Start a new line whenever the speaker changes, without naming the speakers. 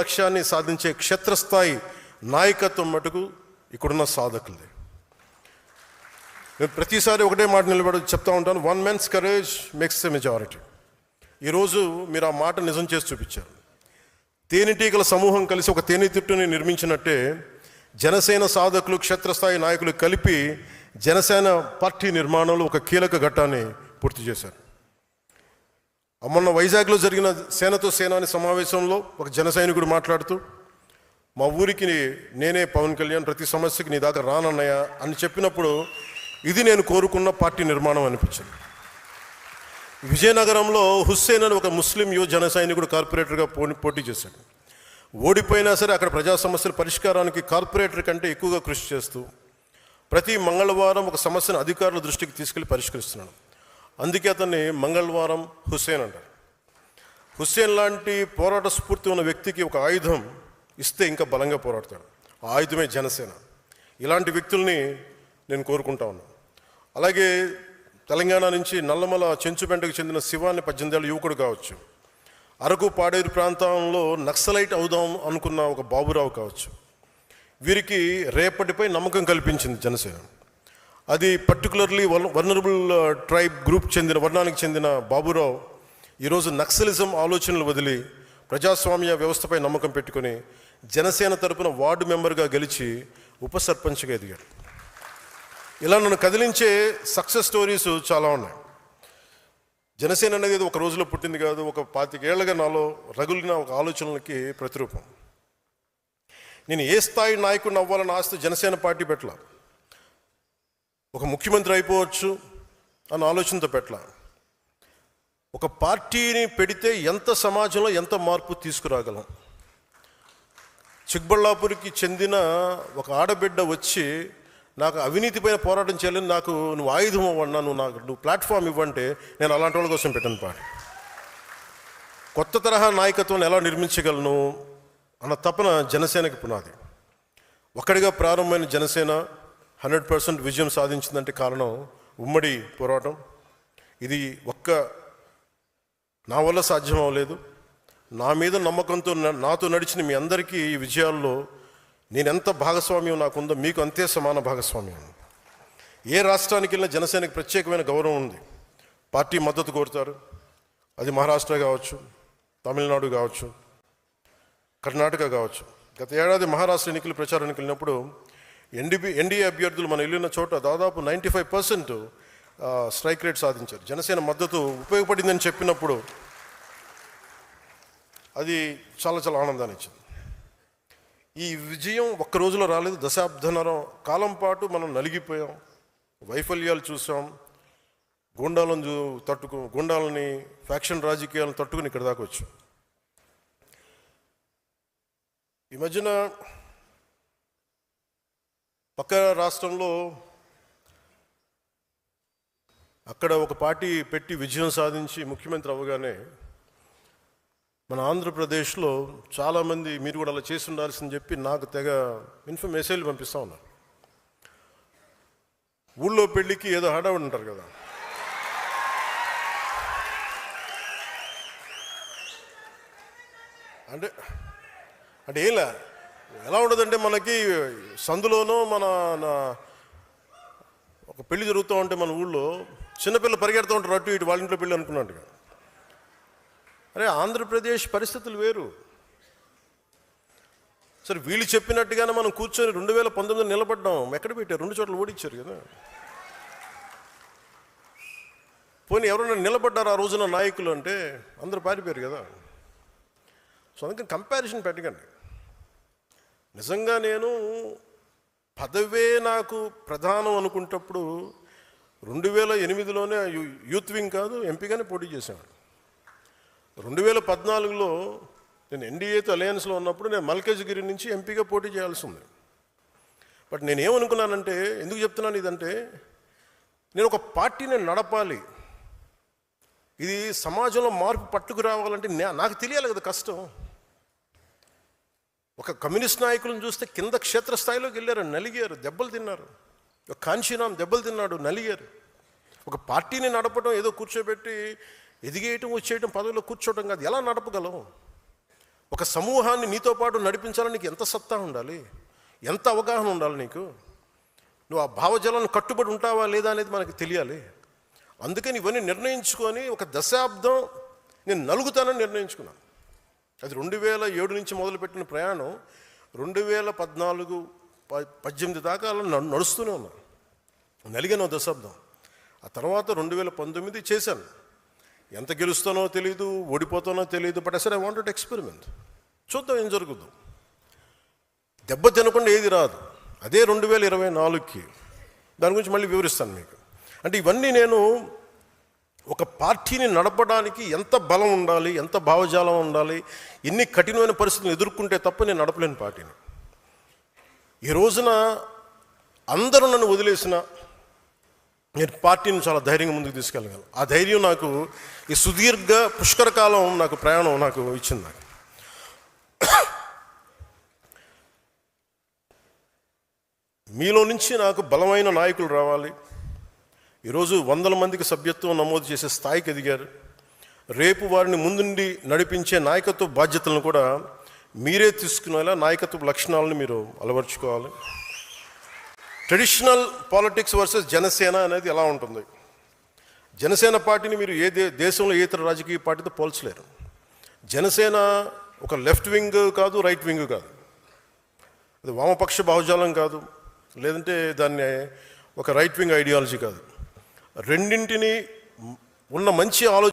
లక్ష్యాన్ని సాధించే క్షేత్రస్థాయి నాయకత్వం మటుకు ఇక్కడున్న సాధకులది. నేను ప్రతిసారి ఒకటే మాట నిలబడి చెప్తా ఉంటాను, 1 man's courage makes a majority. ఈరోజు మీరు ఆ మాట నిజం చేసి చూపించారు. తేనెటీగల సమూహం కలిసి ఒక తేనెతిట్టుని నిర్మించినట్టే జనసేన సాధకులు, క్షేత్రస్థాయి నాయకులు కలిపి జనసేన పార్టీ నిర్మాణంలో ఒక కీలక ఘట్టాన్ని పూర్తి చేశారు. మొన్న వైజాగ్లో జరిగిన సేనతో సేనాని సమావేశంలో ఒక జన సైనికుడు మాట్లాడుతూ, మా ఊరికి నేనే పవన్ కళ్యాణ్, ప్రతి సమస్యకి నీ దాకా రానన్నయ్య అని చెప్పినప్పుడు ఇది నేను కోరుకున్న పార్టీ నిర్మాణం అనిపించింది. విజయనగరంలో హుస్సేన్ అని ఒక ముస్లిం యువ జన సైనికుడు కార్పొరేటర్గా పోటీ చేశాడు. ఓడిపోయినా సరే అక్కడ ప్రజా సమస్యల పరిష్కారానికి కార్పొరేటర్ కంటే ఎక్కువగా కృషి చేస్తూ ప్రతి మంగళవారం ఒక సమస్యను అధికారుల దృష్టికి తీసుకెళ్లి పరిష్కరిస్తున్నాడు. అందుకే అతన్ని మంగళవారం హుస్సేన్ అంటారు. హుస్సేన్ లాంటి పోరాట స్ఫూర్తి ఉన్న వ్యక్తికి ఒక ఆయుధం ఇస్తే ఇంకా బలంగా పోరాడతాడు. ఆ ఆయుధమే జనసేన. ఇలాంటి వ్యక్తుల్ని నేను కోరుకుంటా ఉన్నాను. అలాగే తెలంగాణ నుంచి నల్లమల చెంచుపెంటకు చెందిన శివాన్ని 18 ఏళ్ళ యువకుడు కావచ్చు, అరకు పాడేరు ప్రాంతంలో నక్సలైట్ అవుదాం అనుకున్న ఒక బాబురావు కావచ్చు, వీరికి రేపటిపై నమ్మకం కల్పించింది జనసేన. అది పర్టికులర్లీ వల్నరబుల్ ట్రైబ్ వర్ణానికి చెందిన బాబురావు ఈరోజు నక్సలిజం ఆలోచనలు వదిలి ప్రజాస్వామ్య వ్యవస్థపై నమ్మకం పెట్టుకొని జనసేన తరపున వార్డు మెంబర్గా గెలిచి ఉప సర్పంచ్గా ఎదిగాడు. ఇలా నన్ను కదిలించే సక్సెస్ స్టోరీస్ చాలా ఉన్నాయి. జనసేన అనేది ఒక రోజులో పుట్టింది కాదు, ఒక 25 ఏళ్లుగా నాలో రగులిన ఒక ఆలోచనలకి ప్రతిరూపం. నేను ఏ స్థాయి నాయకుడిని అవ్వాలని ఆస్తి జనసేన పార్టీ పెట్టలా, ఒక ముఖ్యమంత్రి అయిపోవచ్చు అన్న ఆలోచనతో పెట్టలా. ఒక పార్టీని పెడితే ఎంత సమాజంలో ఎంత మార్పు తీసుకురాగలం. చిక్బళ్ళాపూర్కి చెందిన ఒక ఆడబిడ్డ వచ్చి నాకు అవినీతిపైన పోరాటం చేయాలని, నాకు నువ్వు ఆయుధం అవ్వన్నా, నువ్వు ప్లాట్ఫామ్ ఇవ్వంటే నేను అలాంటి వాళ్ళ కోసం పెట్టాను పార్టీ. కొత్త తరహా నాయకత్వాన్ని ఎలా నిర్మించగలను అన్న తపన జనసేనకి పునాది. ఒక్కడిగా ప్రారంభమైన జనసేన 100% విజయం సాధించిందంటే కారణం ఉమ్మడి పోరాటం. ఇది నా వల్ల సాధ్యం అవ్వలేదు. నా మీద నమ్మకంతో నాతో నడిచిన మీ అందరికీ ఈ విజయాల్లో నేనెంత భాగస్వామ్యం నాకుందో మీకు అంతే సమాన భాగస్వామ్యం. ఏ రాష్ట్రానికి వెళ్ళినా జనసేనకి ప్రత్యేకమైన గౌరవం ఉంది. పార్టీ మద్దతు కోరుతారు. అది మహారాష్ట్ర కావచ్చు, తమిళనాడు కావచ్చు, కర్ణాటక కావచ్చు. గత ఏడాది మహారాష్ట్ర ఎన్నికలు ప్రచారానికి వెళ్ళినప్పుడు ఎన్డీఏ అభ్యర్థులు మనం వెళ్ళిన చోట దాదాపు 95% స్ట్రైక్ రేట్ సాధించారు. జనసేన మద్దతు ఉపయోగపడిందని చెప్పినప్పుడు అది చాలా చాలా ఆనందాన్ని ఇచ్చింది. ఈ విజయం ఒక్క రోజులో రాలేదు. దశాబ్దన్నర కాలం పాటు మనం నలిగిపోయాం, వైఫల్యాలు చూసాం, గుండాలని ఫ్యాక్షన్ రాజకీయాలను తట్టుకుని ఇక్కడ దాకా వచ్చాం. ఈ మధ్యన పక్క రాష్ట్రంలో అక్కడ ఒక పార్టీ పెట్టి విజయం సాధించి ముఖ్యమంత్రి అవ్వగానే మన ఆంధ్రప్రదేశ్లో చాలామంది మీరు కూడా అలా చేసి ఉండాల్సిందని చెప్పి నాకు తెగ మెసేజ్లు పంపిస్తూ ఉన్నారు. ఊళ్ళో పెళ్ళికి ఏదో హడావుడి ఉంటారు కదా, అంటే ఎలా ఉండదంటే మనకి సందులోనో ఒక పెళ్లి జరుగుతూ ఉంటే మన ఊళ్ళో చిన్నపిల్లలు పరిగెడుతూ ఉంటారు అటు ఇటు, వాళ్ళ ఇంట్లో పెళ్ళి అనుకున్నట్టుగా. అరే ఆంధ్రప్రదేశ్ పరిస్థితులు వేరు. సరే వీళ్ళు చెప్పినట్టుగానే మనం కూర్చొని 2019 నిలబడ్డాం. ఎక్కడ పెట్టారు? 2 చోట్ల ఓడించారు కదా. పోనీ ఎవరైనా నిలబడ్డారు ఆ రోజున నాయకులు అంటే అందరూ పారిపోయారు కదా. సో అందుకని కంపారిజన్ పెట్టకండి. నిజంగా నేను పదవే నాకు ప్రధానం అనుకుంటప్పుడు 2008లోనే యూత్ వింగ్ కాదు ఎంపీగానే పోటీ చేశాను. 2014లో నేను ఎన్డీఏతో అలయన్స్లో ఉన్నప్పుడు నేను మల్కాజ్గిరి నుంచి ఎంపీగా పోటీ చేయాల్సి ఉంది. బట్ నేనేమనుకున్నానంటే, ఎందుకు చెప్తున్నాను ఇదంటే, నేను ఒక పార్టీని నడపాలి, ఇది సమాజంలో మార్పు పట్టుకు రావాలంటే నాకు తెలియాలి కదా కష్టం. ఒక కమ్యూనిస్ట్ నాయకులను చూస్తే కింద క్షేత్రస్థాయిలోకి వెళ్ళారు, నలిగారు, దెబ్బలు తిన్నారు. ఒక కాంచీరామ్ దెబ్బలు తిన్నాడు, నలిగారు. ఒక పార్టీని నడపడం ఏదో కూర్చోబెట్టి ఎదిగేయటం వచ్చేయటం పదవిలో కూర్చోవటం కాదు. ఎలా నడపగలం? ఒక సమూహాన్ని నీతో పాటు నడిపించాలని నీకు ఎంత సత్తా ఉండాలి, ఎంత అవగాహన ఉండాలి నీకు. నువ్వు ఆ భావజాలను కట్టుబడి ఉంటావా లేదా అనేది మనకు తెలియాలి. అందుకని ఇవన్నీ నిర్ణయించుకొని ఒక దశాబ్దం నేను నలుగుతానని నిర్ణయించుకున్నాను. అది 2007 నుంచి మొదలుపెట్టిన ప్రయాణం 2014-18 దాకా అలా నడుస్తూనే ఉన్నాను. నలిగాను దశాబ్దం. ఆ తర్వాత 2019 చేశాను. ఎంత గెలుస్తానో తెలియదు, ఓడిపోతానో తెలియదు. బట్ అసలు ఐ వాంటెడ్ ఎక్స్పెరిమెంట్. చూద్దాం ఏం జరుగుద్దాం. దెబ్బ తినకుండా ఏది రాదు. అదే 2024కి దాని గురించి మళ్ళీ వివరిస్తాను మీకు. అంటే ఇవన్నీ నేను ఒక పార్టీని నడపడానికి ఎంత బలం ఉండాలి, ఎంత భావజాలం ఉండాలి, ఎన్ని కఠినమైన పరిస్థితులను ఎదుర్కొంటే తప్ప నేను నడపలేని పార్టీని. ఈ రోజున అందరూ నన్ను వదిలేసిన నేను పార్టీని చాలా ధైర్యంగా ముందుకు తీసుకెళ్ళగలను. ఆ ధైర్యం నాకు ఈ సుదీర్ఘ పుష్కర కాలం నాకు ప్రయాణం నాకు ఇచ్చింది. నాకు మీలో నుంచి నాకు బలమైన నాయకులు రావాలి. ఈరోజు 100 మందికి సభ్యత్వం నమోదు చేసే స్థాయికి ఎదిగారు. రేపు వారిని ముందుండి నడిపించే నాయకత్వ బాధ్యతలను కూడా మీరే తీసుకునేలా నాయకత్వ లక్షణాలను మీరు అలవర్చుకోవాలి. ట్రెడిషనల్ పాలిటిక్స్ వర్సెస్ జనసేన అనేది ఎలా ఉంటుంది? జనసేన పార్టీని మీరు దేశంలో ఏ ఇతర రాజకీయ పార్టీతో పోల్చలేరు. జనసేన ఒక లెఫ్ట్ వింగ్ కాదు, రైట్ వింగ్ కాదు. అది వామపక్ష భావజాలం కాదు, లేదంటే దాన్ని ఒక రైట్ వింగ్ ఐడియాలజీ కాదు. రెండింటినీ ఉన్న మంచి ఆలోచన